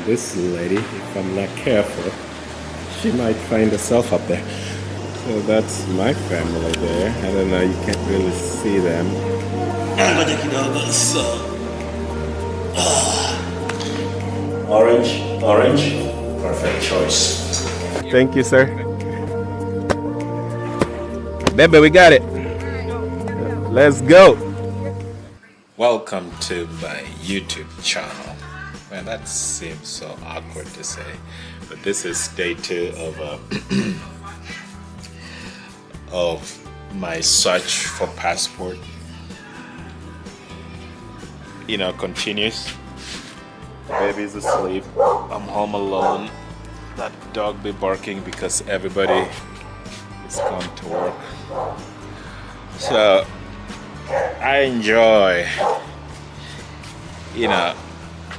this lady, if I'm not careful, she might find herself up there. So that's my family there. I don't know, you can't really see them. Orange, perfect choice. Thank you, sir. Baby, we got it. Let's go. Welcome to my YouTube channel. Man, that seems so awkward to say, but this is day 2 of my search for passport. Continues. The baby's asleep. I'm home alone. That dog be barking because everybody is gone to work. So I enjoy,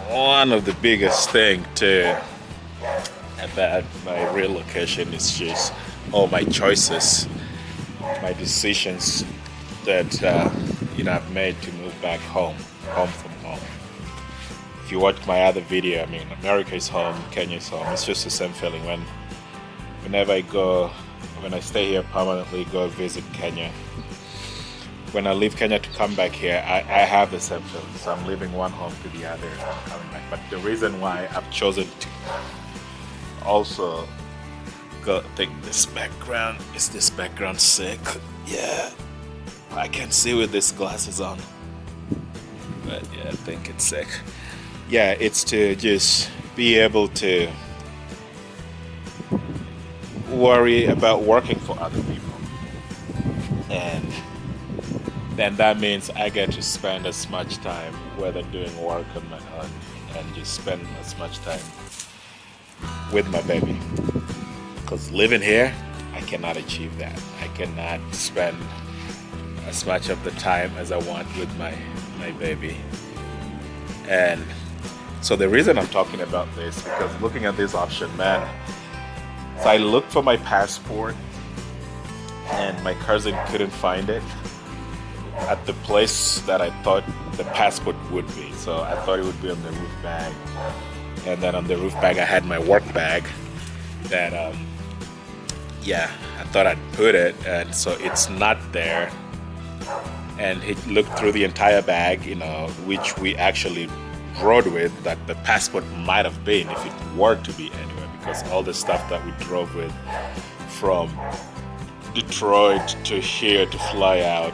one of the biggest thing too about my relocation is just all my choices, my decisions that I've made to move back home from home. If you watch my other video, America is home, Kenya is home. It's just the same feeling whenever when I stay here permanently, go visit Kenya. When I leave Kenya to come back here, I have the same feeling. So I'm leaving one home to the other and I'm coming back. But the reason why I've chosen to also think this background sick. Yeah, I can see with these glasses on. But yeah, I think it's sick. Yeah, it's to just be able to worry about working for other people. And then that means I get to spend as much time whether doing work on my own and just spend as much time with my baby. Because living here, I cannot achieve that. I cannot spend as much of the time as I want with my baby. And so the reason I'm talking about this, because looking at this option, man, so I looked for my passport and my cousin couldn't find it at the place that I thought the passport would be. So I thought it would be on the roof bag. And then on the roof bag, I had my work bag that, I thought I'd put it. And so it's not there. And he looked through the entire bag, which we actually rode with, that the passport might have been if it were to be anywhere, because all the stuff that we drove with from Detroit to here to fly out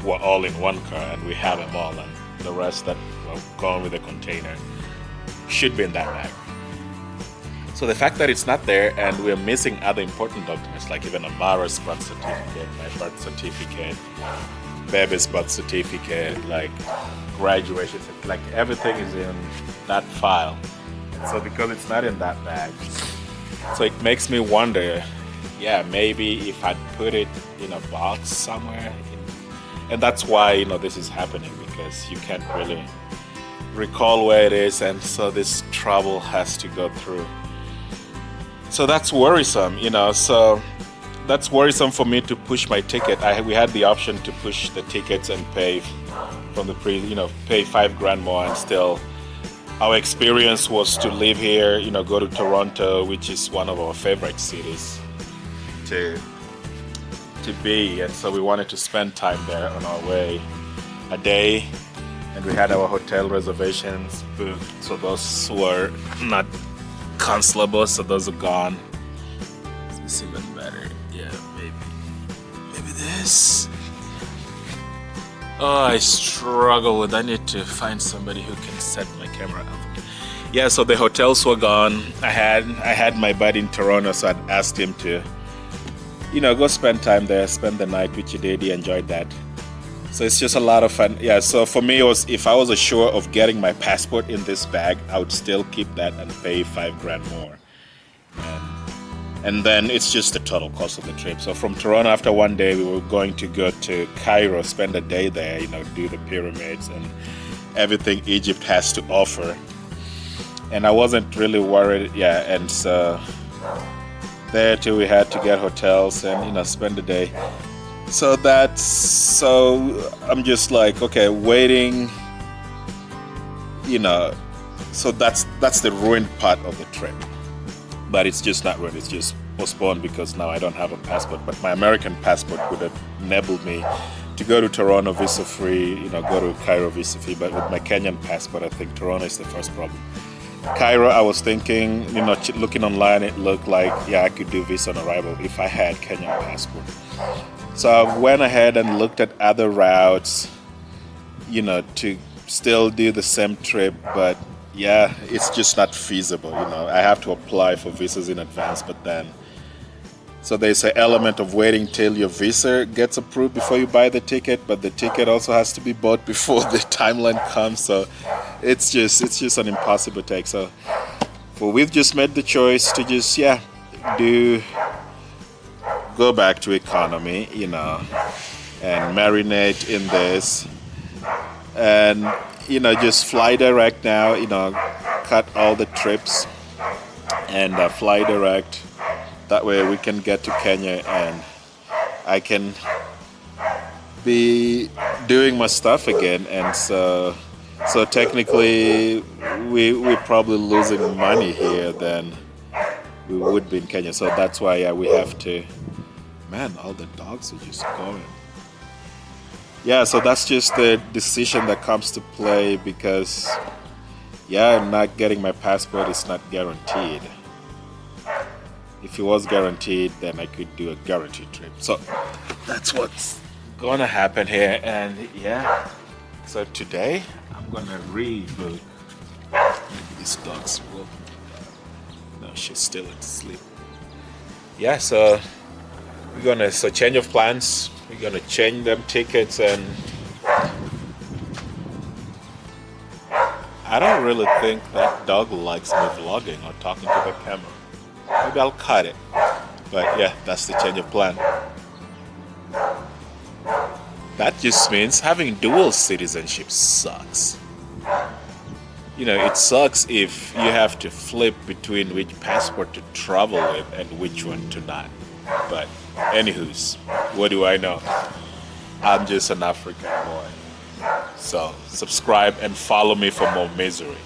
were all in one car, and we have them all, and the rest that were gone with the container should be in that bag. So the fact that it's not there and we're missing other important documents, like even Amara's birth certificate, my birth certificate, baby's birth certificate, like graduation, like everything is in that file. And so because it's not in that bag, so it makes me wonder, maybe if I'd put it in a box somewhere. And that's why, this is happening, because you can't really recall where it is, and so this trouble has to go through. So that's worrisome, so that's worrisome for me to push my ticket. We had the option to push the tickets and pay from the pay $5,000 more, and still our experience was to live here, go to Toronto, which is one of our favorite cities to be, and so we wanted to spend time there on our way a day, and we had our hotel reservations booked, so those were not cancelable, so those are gone. It's even better. Maybe this. Oh, I struggle with, I need to find somebody who can set my camera up. Yeah, so the hotels were gone. I had my buddy in Toronto, so I'd asked him to go spend time there, spend the night, which he did. He enjoyed that. So it's just a lot of fun. Yeah, so for me, it was, if I was assured of getting my passport in this bag, I would still keep that and pay $5,000 more. And then it's just the total cost of the trip. So from Toronto, after one day, we were going to go to Cairo, spend a day there, do the pyramids and everything Egypt has to offer. And I wasn't really worried, and so there too we had to get hotels and spend the day. So I'm just like, okay, waiting, so that's that's the ruined part of the trip. But it's just not ruined, it's just postponed because now I don't have a passport. But my American passport would have enabled me to go to Toronto visa free, go to Cairo visa free. But with my Kenyan passport, I think Toronto is the first problem. Cairo, I was thinking, looking online, it looked like, yeah, I could do visa on arrival if I had Kenyan passport. So I went ahead and looked at other routes, to still do the same trip, but yeah, it's just not feasible. I have to apply for visas in advance, but then, so there's an element of waiting till your visa gets approved before you buy the ticket, but the ticket also has to be bought before the timeline comes. So it's just an impossible take. So we've just made the choice to just, go back to economy, and marinate in this, and just fly direct now, cut all the trips and fly direct. That way we can get to Kenya and I can be doing my stuff again. And so technically we're probably losing money here than we would be in Kenya. So that's why we have to, man, all the dogs are just going. Yeah, so that's just the decision that comes to play because, not getting my passport is not guaranteed. If it was guaranteed, then I could do a guaranteed trip. So that's what's gonna happen here. And so today I'm gonna rebook. These dogs will. No, she's still asleep. Yeah, so we're gonna change of plans. We're gonna change them tickets, and I don't really think that dog likes me vlogging or talking to the camera. Maybe I'll cut it. But yeah, that's the change of plan. That just means having dual citizenship sucks. It sucks if you have to flip between which passport to travel with and which one to not. But anywho's, what do I know? I'm just an African boy. So subscribe and follow me for more misery,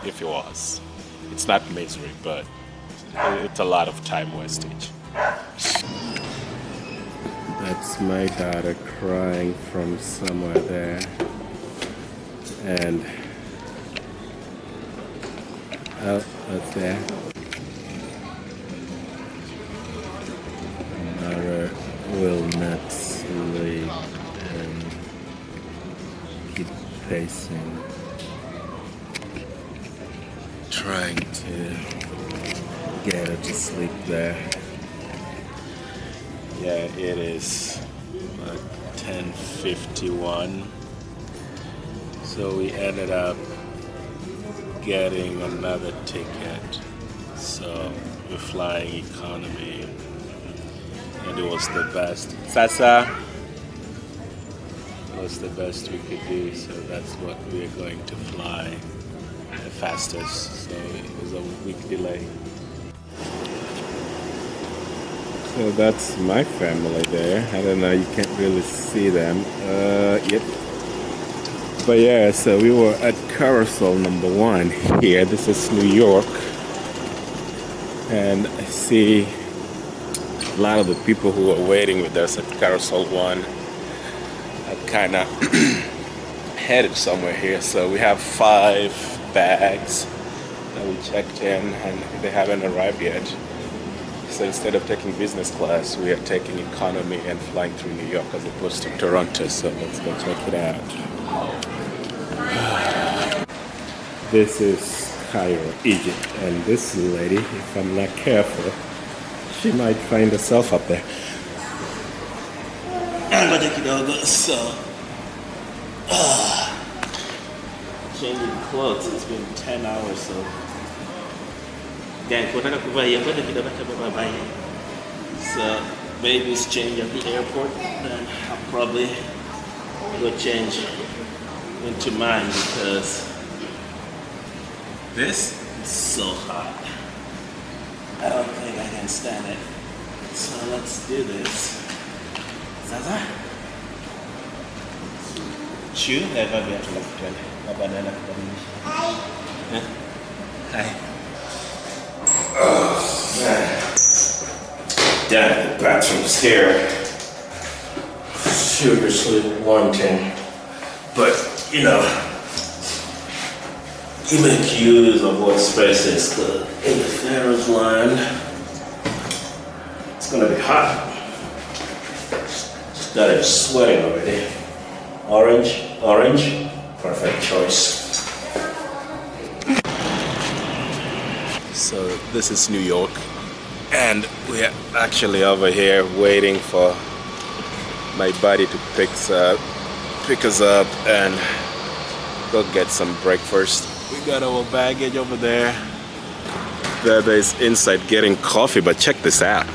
if it was. It's not misery, but it's a lot of time wastage. That's my daughter crying from somewhere there. And that's there. Mother will not sleep and keep pacing, trying to get her to sleep there. Yeah, it is 10:51. So we ended up getting another ticket. So we're flying economy. And it was the best. Sasa! It was the best we could do, so that's what we're going to fly the fastest. So it was a week delay. So that's my family there. I don't know, you can't really see them. Yep. But yeah, so we were at carousel number 1 here. This is New York. And I see a lot of the people who are waiting with us at carousel 1 are kind of headed somewhere here. So we have 5 bags that we checked in and they haven't arrived yet. So instead of taking business class, we are taking economy and flying through New York as opposed to Toronto. So let's go check it out. This is Cairo, Egypt, and this lady, if I'm not careful, she might find herself up there. So, changing clothes. It's been 10 hours, so. So, baby's change at the airport, then I'll probably go change into mine because this is so hot. I don't think I can stand it. So let's do this. Zaza? Chew? Never be able to banana. Yeah, the bathroom's here. Seriously wanting. But, you know, you make use of what space is good. In the Pharaoh's land, it's gonna be hot. Got it sweating already. Orange, perfect choice. So this is New York, and we're actually over here waiting for my buddy to pick us up and go get some breakfast. We got our baggage over there. There is inside getting coffee, but check this out.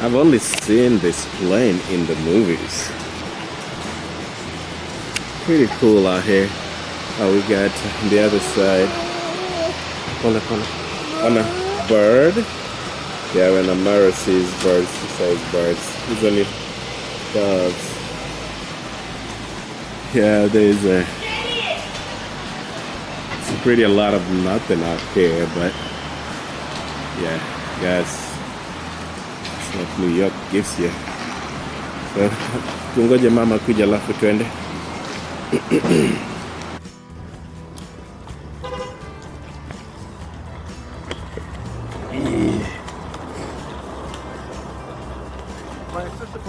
I've only seen this plane in the movies. Pretty cool out here. Oh, we got on the other side. On a bird. Yeah, when a mirror sees birds, he says birds. It's only dogs. Yeah, there's it's pretty a lot of nothing out here, but yeah, guys. What New York gives you. So, tungoje mama kuja alafu twende.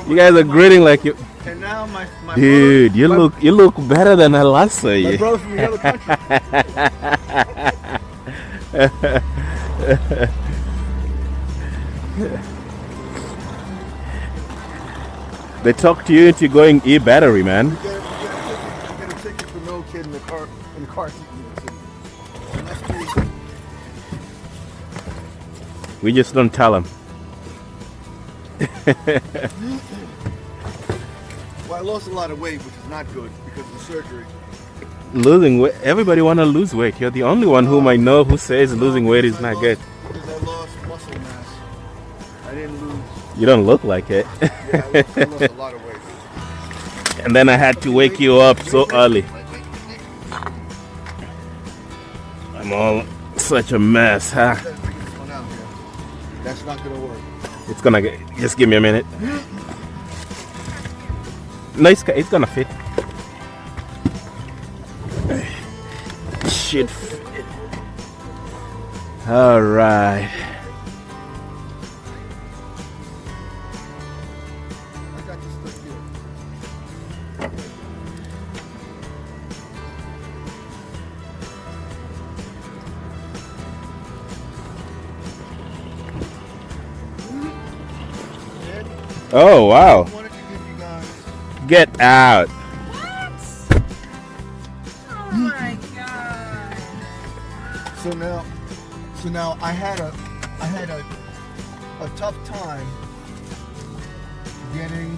You guys are gritting like you. And now my dude, brother, you look better than I last saw you. My brother from the other country. They talk to you into going e-battery, man. You get a ticket for no kid in the car seat. We just don't tell them. Well, I lost a lot of weight, which is not good because of the surgery. Losing weight, everybody want to lose weight. You're the only one whom I know who says losing weight is not good. Because I lost muscle mass. I didn't lose. You don't look like it. Yeah, I lost a lot of weight. And then I had to wake you up so early. I'm all such a mess, huh? That's not gonna work. It's gonna get, just give me a minute. No, it's gonna fit. Should fit. All right. I got this stuff here. Oh wow. I wanted to give you guys. Get out. What? Oh my god. So now I had a tough time getting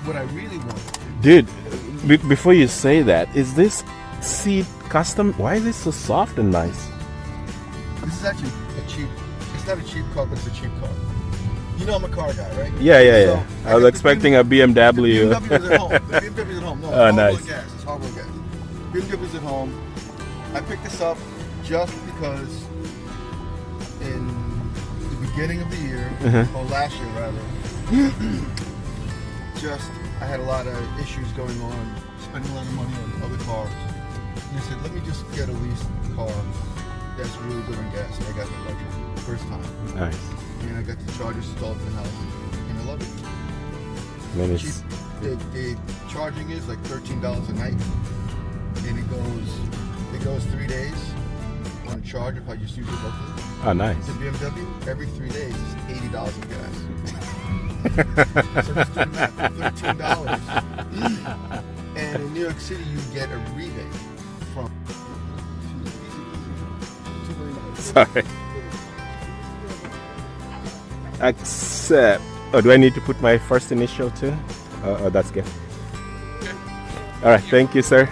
what I really wanted. Dude, before you say that, is this seat custom? Why is it so soft and nice? This is actually a cheap. It's not a cheap car, but it's a cheap car. You know I'm a car guy, right? Yeah. So, I was expecting a BMW. The BMW's at home. The BMW's at home. No, Oh, it's nice. gas. It's hardware gas. BMW's at home. I picked this up just because in the beginning of the year, or last year rather, I had a lot of issues going on, spending a lot of money on other cars. And I said, let me just get a leased car that's really good on gas. And I got the electric first time. Nice. And I got the charger installed in the house, and I love it. Man, Cheap. it's, The charging is like $13 a night, and it goes 3 days on charge if I just use it locally. oh, nice. The BMW every 3 days is $80 of gas. So just do the math, $13. And in New York City, you get a rebate from. Sorry. Accept. Oh, do I need to put my first initial too? Oh, that's good. All right, thank you, sir.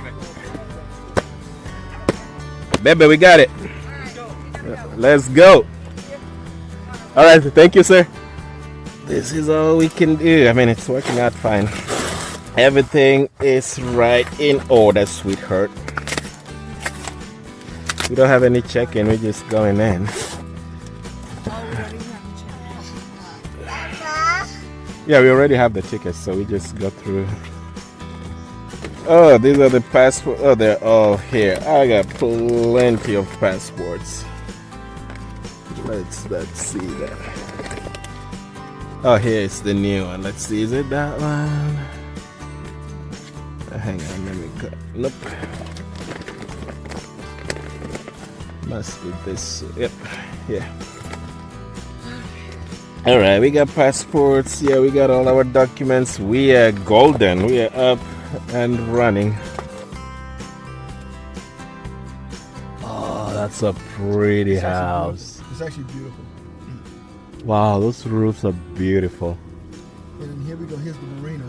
Baby, we got it. Let's go. All right, thank you, sir. This is all we can do. I mean, it's working out fine. Everything is right in order, sweetheart. We don't have any check-in. We're just going in. Oh, we already have a check. Yeah, we already have the tickets, so we just go through. Oh, these are the passport. Oh, they're all here. I got plenty of passports. Let's see that. Oh, here is the new one. Let's see. Is it that one? Hang on, let me go. Nope. Must be this. Yep. Yeah. All right, we got passports. Yeah, we got all our documents. We are golden. We are up and running. Oh, that's a pretty house. It's actually beautiful. Wow, those roofs are beautiful. And then here we go. Here's the marina.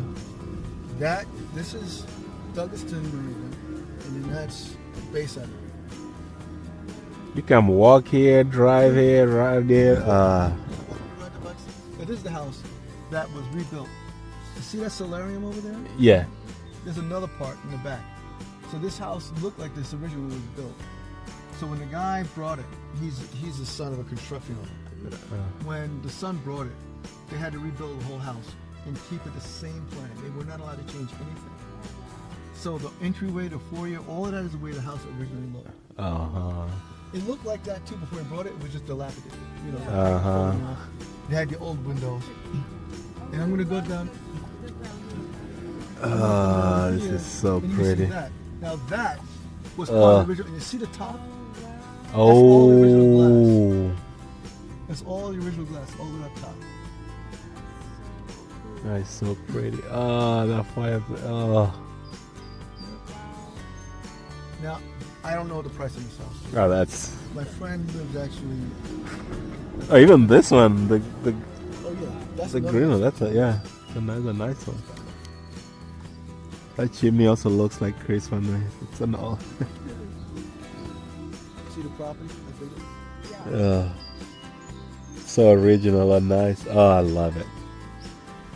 This is Douglaston Marina, and then that's Bayside Marina. You can walk here, drive here, ride there. Now, this is the house that was rebuilt. You see that solarium over there? Yeah. There's another part in the back. So this house looked like this originally was built. So when the guy brought it, he's the son of a construction owner. When the son brought it, they had to rebuild the whole house and keep it the same plan. They were not allowed to change anything. So the entryway, the foyer, all of that is the way the house originally looked. It looked like that too before he brought it. It was just dilapidated. You know. They had the old windows. And I'm gonna go down. This is so pretty. That. Now that was part of the original. And you see the top? Oh. That's all the original glass, all the way up top. That's so pretty. Oh, that fireplace. Oh. Now, I don't know the price of this house. Oh, that's. My friend lives actually. Oh, even this one, the Oh yeah, that's the another green one. house. That's a nice one. That chimney also looks like Chris Van Nuys. It's an all. See the property? How big it is? Yeah. So original and nice. Oh, I love it.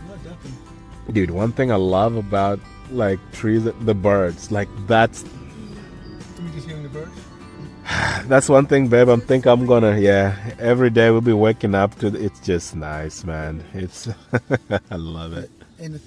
Yeah, definitely. Dude, one thing I love about like trees, the birds, like that's Can we just hearing the birds? that's one thing, babe. I'm gonna every day we'll be waking up to it's just nice, man. It's I love it. And the